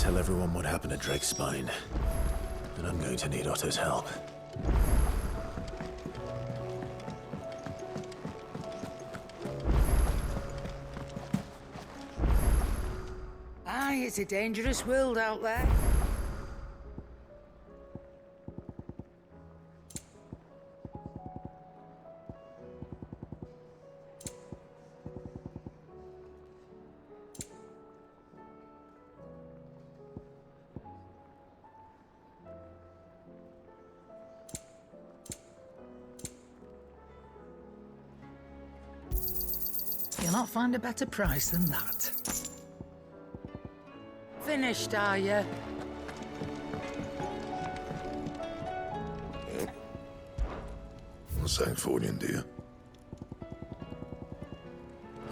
tell everyone what happened at Drake's Spine. And I'm going to need Otto's help. Aye, it's a dangerous world out there. You'll not find a better price than that. Finished, are you? What's Sancfordian, dear?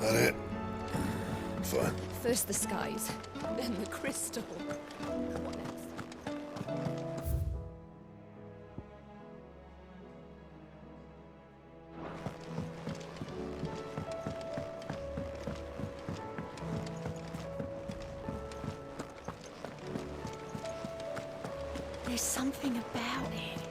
That it? Fine. First the skies, then the crystal. What next? There's something about it.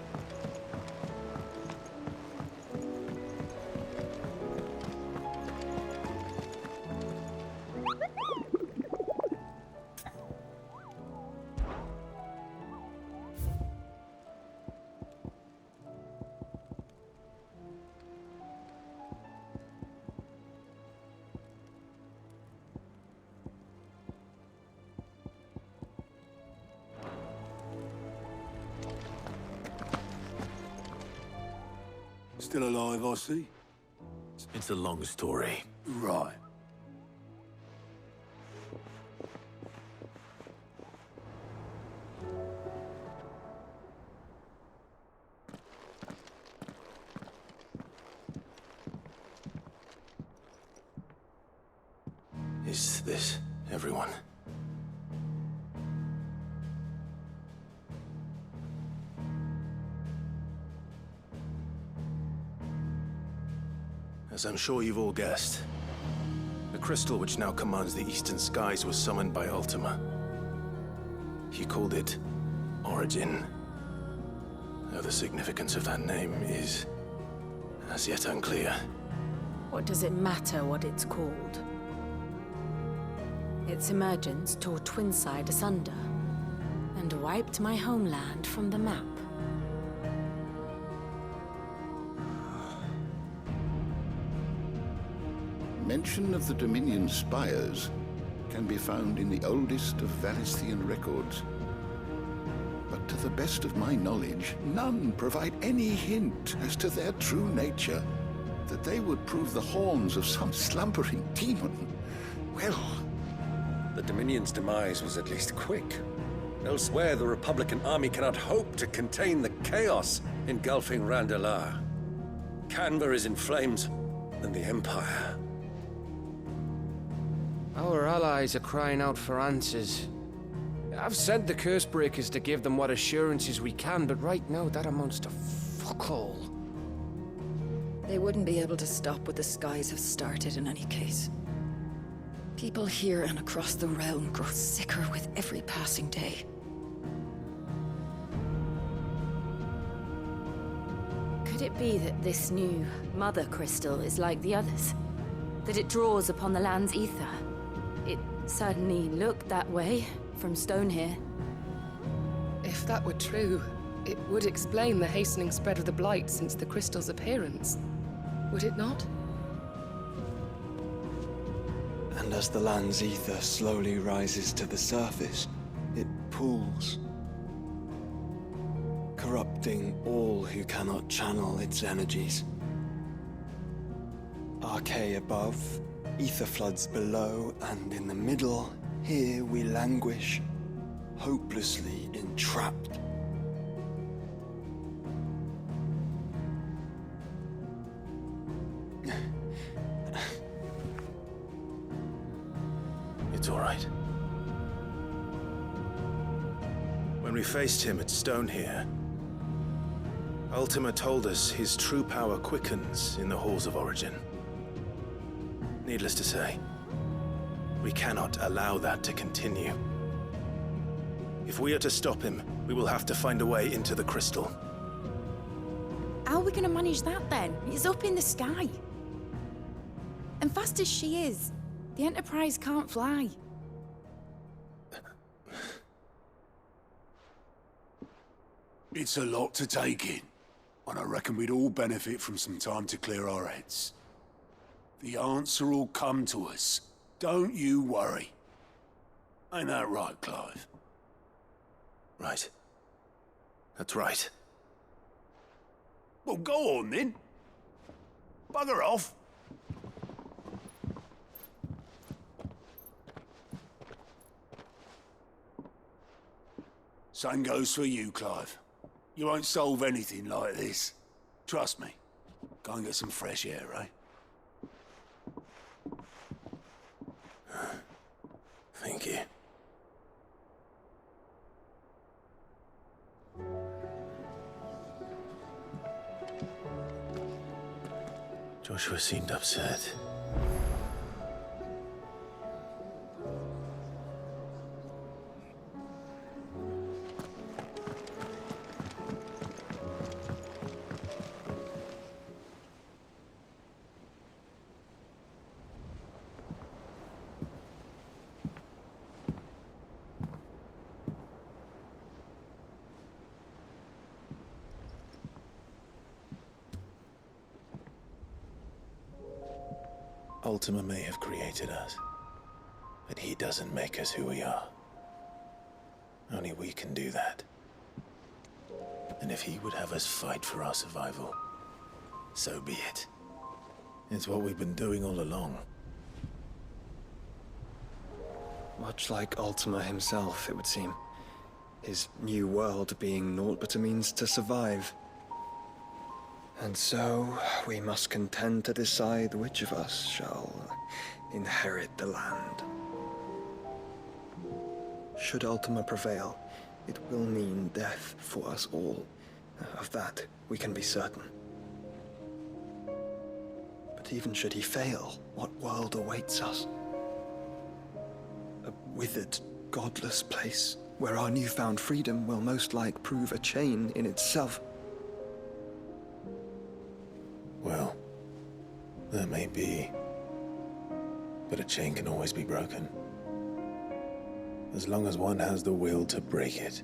Still alive, I see. It's a long story. Right. Is this everyone? As I'm sure you've all guessed, the crystal which now commands the eastern skies was summoned by Ultima. He called it Origin. Though the significance of that name is as yet unclear. What does it matter what it's called? Its emergence tore Twinside asunder and wiped my homeland from the map. Mention of the Dominion spires can be found in the oldest of Valisthian records. But to the best of my knowledge, none provide any hint as to their true nature. That they would prove the horns of some slumbering demon. Well, the Dominion's demise was at least quick. Elsewhere, the Republican army cannot hope to contain the chaos engulfing Randalar. Canva is in flames, and the Empire. Our allies are crying out for answers. I've sent the Cursebreakers to give them what assurances we can, but right now that amounts to fuck all. They wouldn't be able to stop what the skies have started in any case. People here and across the realm grow sicker with every passing day. Could it be that this new Mother Crystal is like the others? That it draws upon the land's ether? It certainly looked that way from stone here. If that were true, it would explain the hastening spread of the Blight since the crystal's appearance. Would it not? And as the land's ether slowly rises to the surface, it pools, corrupting all who cannot channel its energies. Archay above, ether floods below, and in the middle, here we languish, hopelessly entrapped. It's all right. When we faced him at Stone here, Ultima told us his true power quickens in the halls of Origin. Needless to say, we cannot allow that to continue. If we are to stop him, we will have to find a way into the crystal. How are we gonna manage that then? It's up in the sky. And fast as she is, the Enterprise can't fly. It's a lot to take in, and I reckon we'd all benefit from some time to clear our heads. The answer will come to us. Don't you worry. Ain't that right, Clive? Right. That's right. Well, go on then. Bugger off. Same goes for you, Clive. You won't solve anything like this. Trust me. Go and get some fresh air, eh? Thank you. Joshua seemed upset. Ultima may have created us, but he doesn't make us who we are. Only we can do that. And if he would have us fight for our survival, so be it. It's what we've been doing all along. Much like Ultima himself, it would seem. His new world being naught but a means to survive. And so, we must contend to decide which of us shall inherit the land. Should Ultima prevail, it will mean death for us all. Of that, we can be certain. But even should he fail, what world awaits us? A withered, godless place, where our newfound freedom will most like prove a chain in itself. Well, that may be. But a chain can always be broken. As long as one has the will to break it.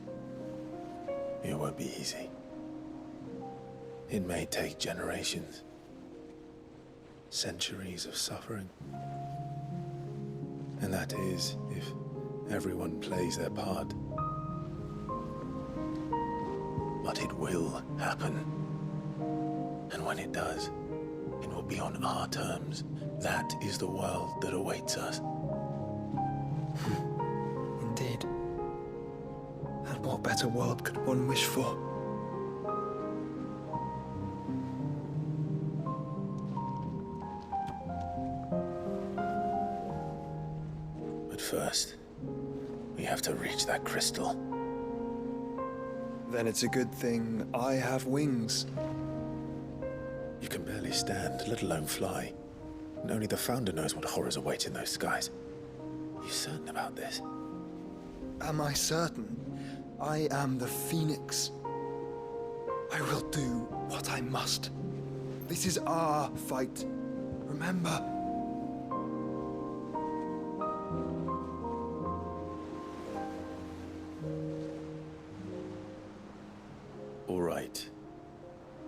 It won't be easy. It may take generations. Centuries of suffering. And that is, if everyone plays their part. But it will happen. And when it does, it will be on our terms. That is the world that awaits us. Indeed. And what better world could one wish for? But first, we have to reach that crystal. Then it's a good thing I have wings. You can barely stand, let alone fly. And only the Founder knows what horrors await in those skies. Are you certain about this? Am I certain? I am the Phoenix. I will do what I must. This is our fight. Remember? All right.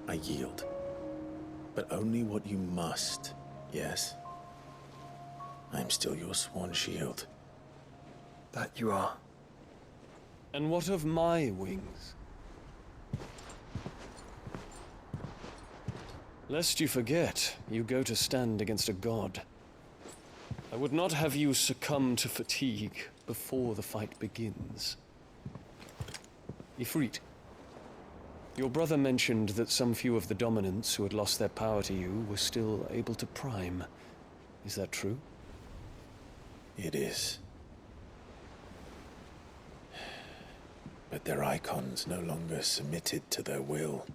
I yield. But only what you must, yes? I'm still your swan shield. That you are. And what of my wings? Lest you forget, you go to stand against a god. I would not have you succumb to fatigue before the fight begins. Ifrit, your brother mentioned that some few of the dominants who had lost their power to you were still able to prime. Is that true? It is. But their icons no longer submitted to their will.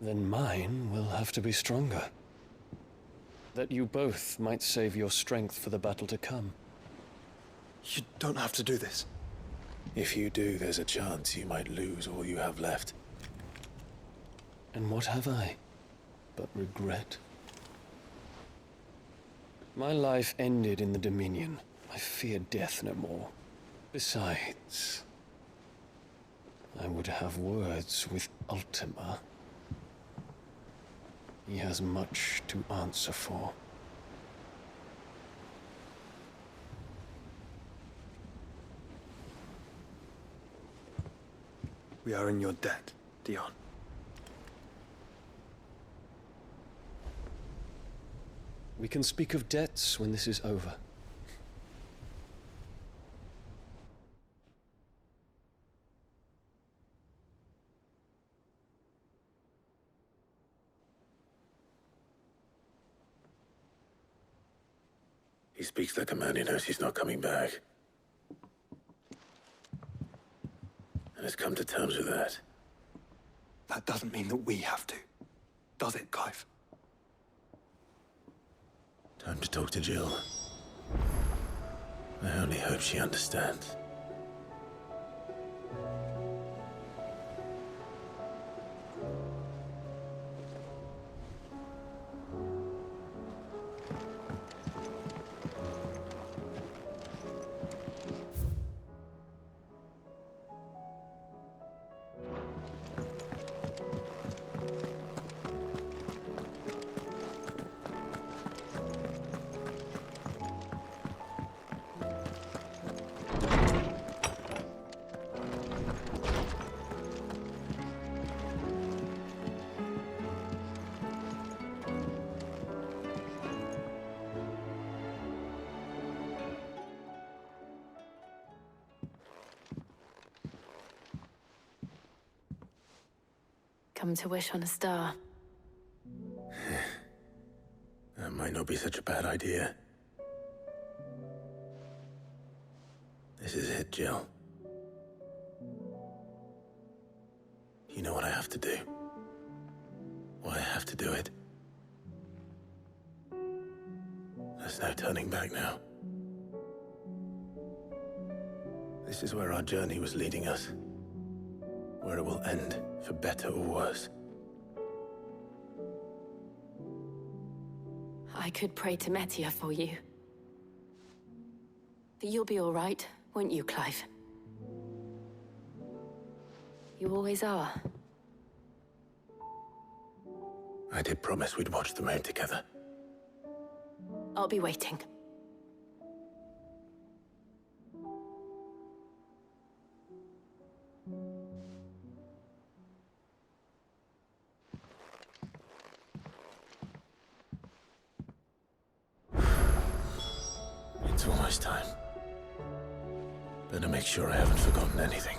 Then mine will have to be stronger. that you both might save your strength for the battle to come. You don't have to do this. If you do, there's a chance you might lose all you have left. And what have I but regret? My life ended in the Dominion. I fear death no more. Besides, I would have words with Ultima. He has much to answer for. We are in your debt, Dion. We can speak of debts when this is over. He speaks like a man who knows he's not coming back. And has come to terms with that. That doesn't mean that we have to, does it, Clive? Time to talk to Jill. I only hope she understands. Come to wish on a star. That might not be such a bad idea. This is it, Jill. You know what I have to do. Why I have to do it. There's no turning back now. This is where our journey was leading us. Where it will end, for better or worse. I could pray to Metia for you. But you'll be all right, won't you, Clive? You always are. I did promise we'd watch the moon together. I'll be waiting. It's almost time. Better make sure I haven't forgotten anything.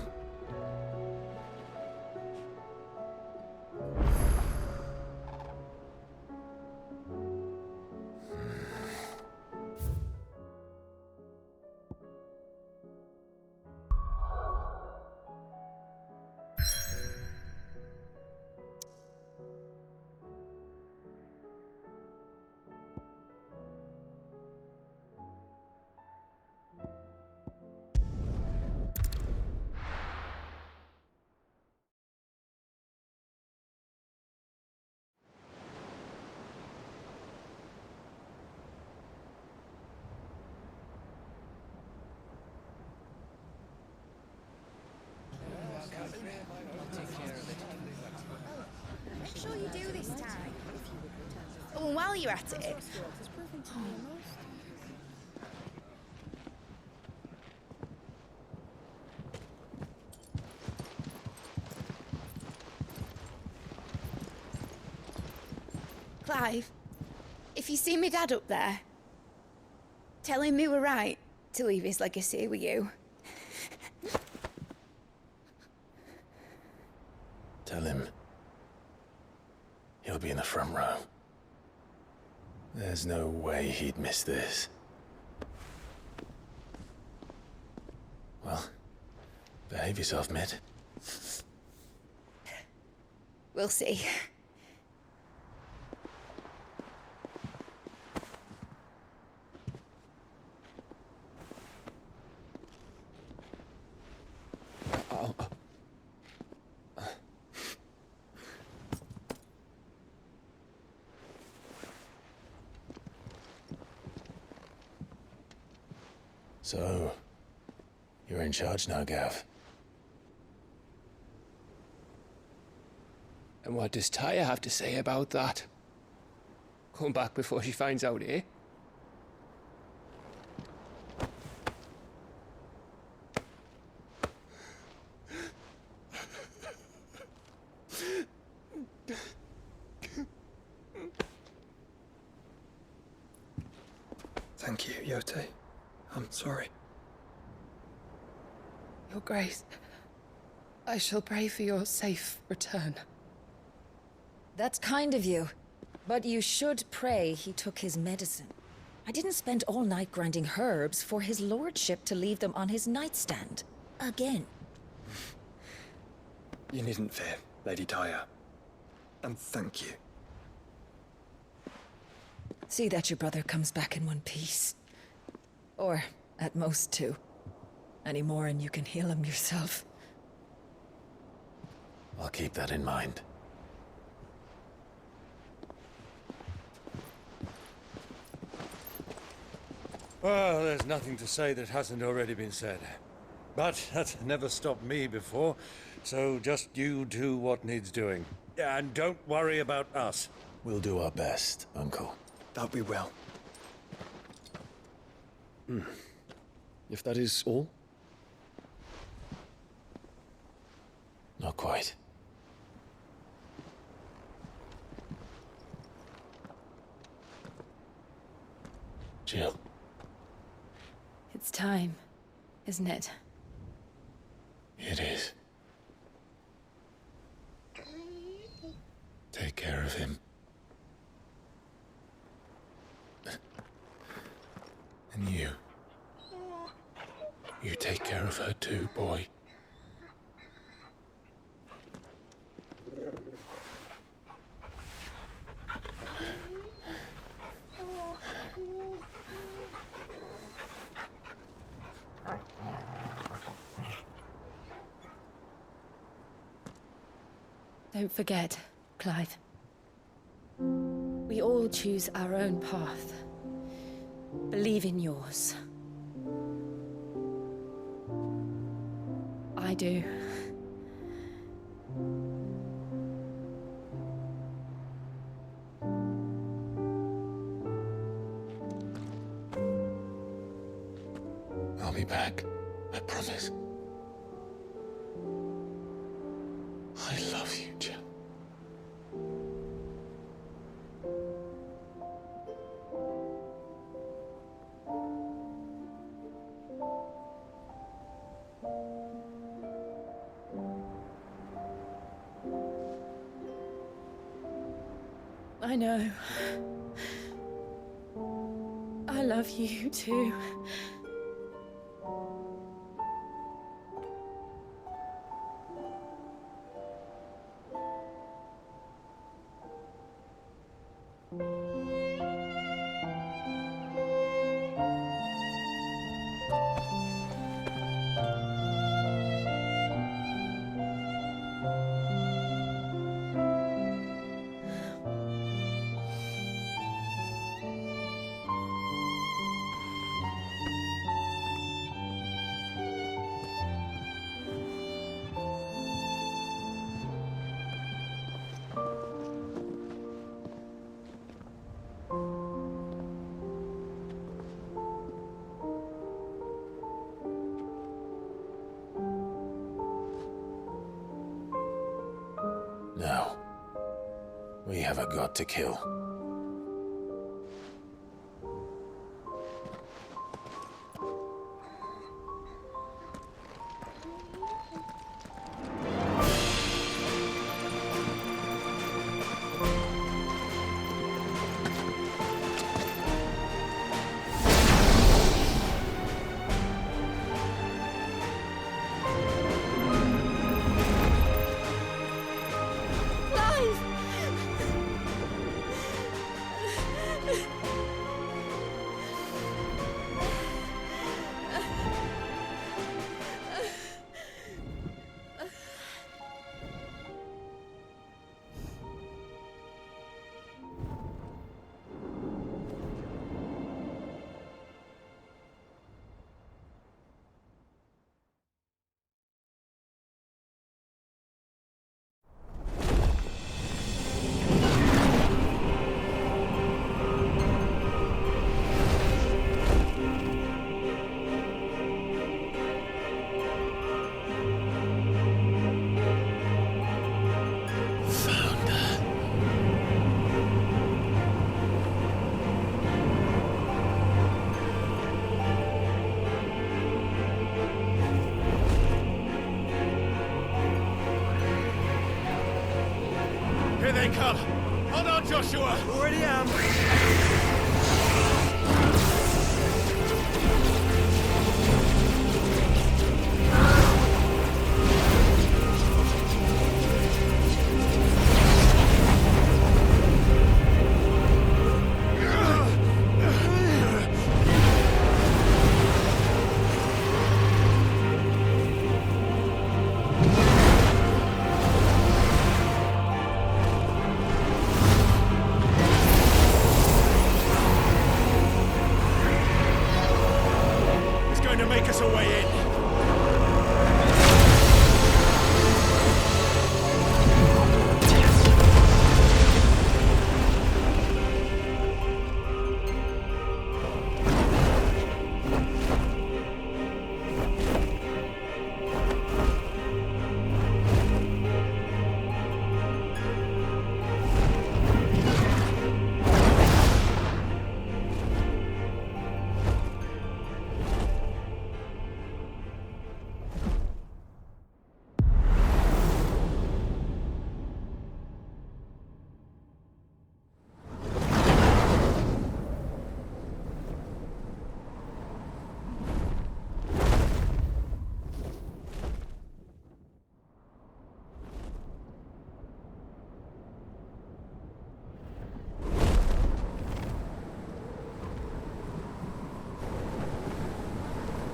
Make sure you do this time. Oh, and while you're at it... Clive, if you see me dad up there, tell him we were right to leave his legacy with you. Tell him he'll be in the front row. There's no way he'd miss this. Well, behave yourself, Mitt. We'll see. So, you're in charge now, Gav. And what does Tyre have to say about that? Come back before she finds out, eh? Thank you, Yote. I'm sorry. Your Grace, I shall pray for your safe return. That's kind of you. But you should pray he took his medicine. I didn't spend all night grinding herbs for his lordship to leave them on his nightstand. Again. You needn't fear, Lady Tyre. And thank you. See that your brother comes back in one piece. Or, at most, two. Any more and you can heal him yourself. I'll keep that in mind. Well, there's nothing to say that hasn't already been said. But that's never stopped me before, so just you do what needs doing. And don't worry about us. We'll do our best, Uncle. That we will. If that is all? Not quite. Jill. It's time, isn't it? It is. Take care of him. And you. You take care of her too, boy. Don't forget, Clive. We all choose our own path. Believe in yours. I do. I'll be back. I promise. I love you, Jill. I know. I love you too. Now, we have a god to kill. they come! Hold on, Joshua! Already am.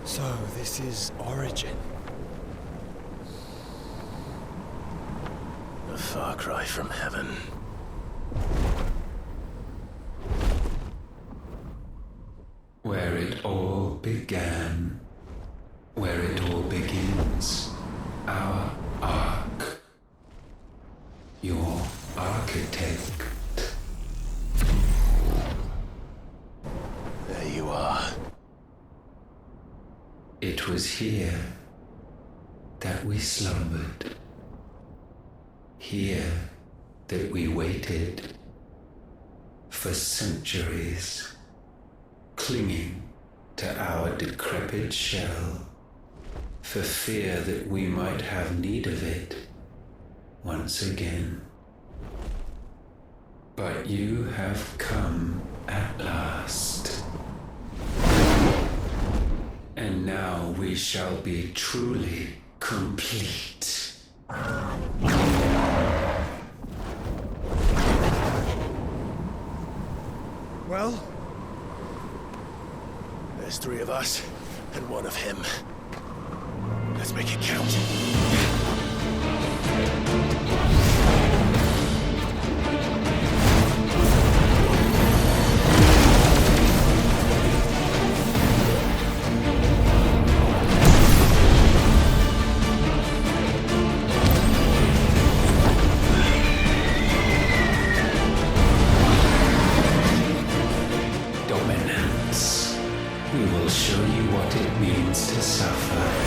So, this is Origin. A far cry from heaven. Where it all began. Where it all begins. Our ark. Your architect. There you are. It was here that we slumbered. Here that we waited for centuries, clinging to our decrepit shell, for fear that we might have need of it once again. But you have come at last. And now we shall be truly complete. Well, there's 3 of us and 1 of him. Let's make it count. We will show you what it means to suffer.